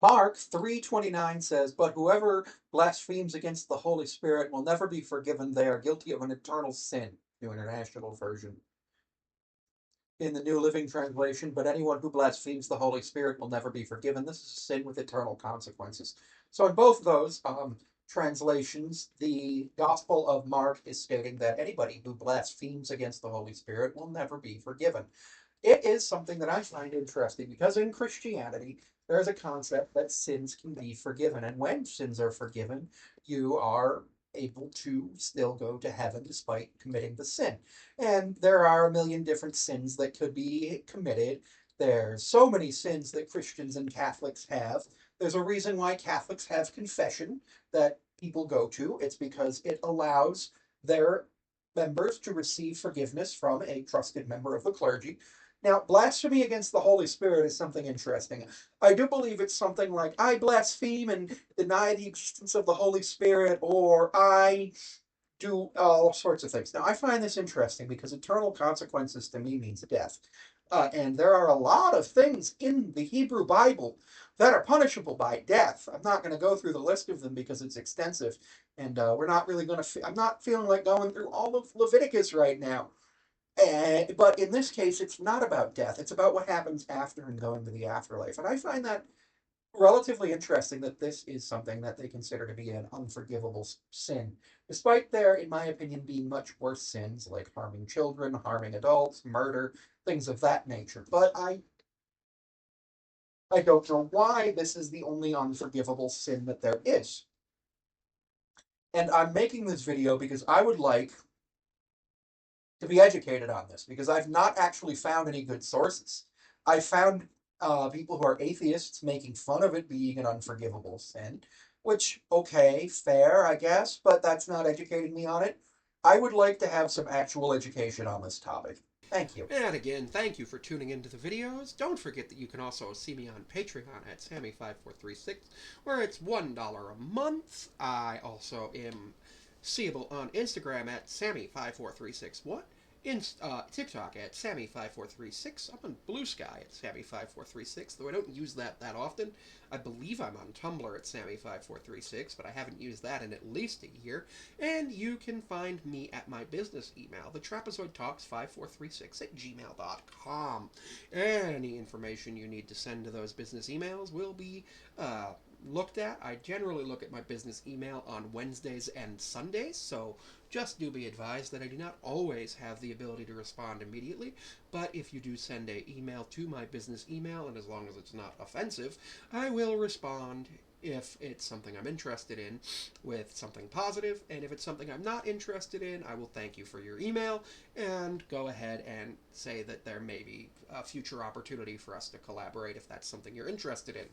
Mark 3:29 says, "But whoever blasphemes against the Holy Spirit will never be forgiven. They are guilty of an eternal sin." New International Version. In the New Living Translation, "But anyone who blasphemes the Holy Spirit will never be forgiven. This is a sin with eternal consequences." So in both those translations, the Gospel of Mark is stating that anybody who blasphemes against the Holy Spirit will never be forgiven. It is something that I find interesting because in Christianity, there is a concept that sins can be forgiven. And when sins are forgiven, you are able to still go to heaven despite committing the sin. And there are a million different sins that could be committed. There's so many sins that Christians and Catholics have. There's a reason why Catholics have confession that people go to. It's because it allows their members to receive forgiveness from a trusted member of the clergy. Now, blasphemy against the Holy Spirit is something interesting. I do believe it's something like, "I blaspheme and deny the existence of the Holy Spirit," or "I do all sorts of things." Now, I find this interesting because eternal consequences to me means death. And there are a lot of things in the Hebrew Bible that are punishable by death. I'm not going to go through the list of them because it's extensive, and we're not really going to. I'm not feeling like going through all of Leviticus right now. But in this case, it's not about death. It's about what happens after and going to the afterlife. And I find that relatively interesting that this is something that they consider to be an unforgivable sin, despite there, in my opinion, being much worse sins like harming children, harming adults, murder, things of that nature. But I don't know why this is the only unforgivable sin that there is. And I'm making this video because I would like to be educated on this because I've not actually found any good sources. I found people who are atheists making fun of it being an unforgivable sin, which, okay, fair, I guess, but that's not educating me on it. I would like to have some actual education on this topic. Thank you. And again, thank you for tuning into the videos. Don't forget that you can also see me on Patreon at Sammy5436, where it's $1 a month. I also am seeable on Instagram at Sammy5436. What? TikTok at Sammy5436. I'm on Blue Sky at Sammy5436, though I don't use that often. I believe I'm on Tumblr at Sammy5436, but I haven't used that in at least a year. And you can find me at my business email, thetrapezoidtalks5436 at gmail.com. Any information you need to send to those business emails will be looked at. I generally look at my business email on Wednesdays and Sundays, so just do be advised that I do not always have the ability to respond immediately, but if you do send a email to my business email, and as long as it's not offensive, I will respond if it's something I'm interested in with something positive, and if it's something I'm not interested in, I will thank you for your email and go ahead and say that there may be a future opportunity for us to collaborate if that's something you're interested in.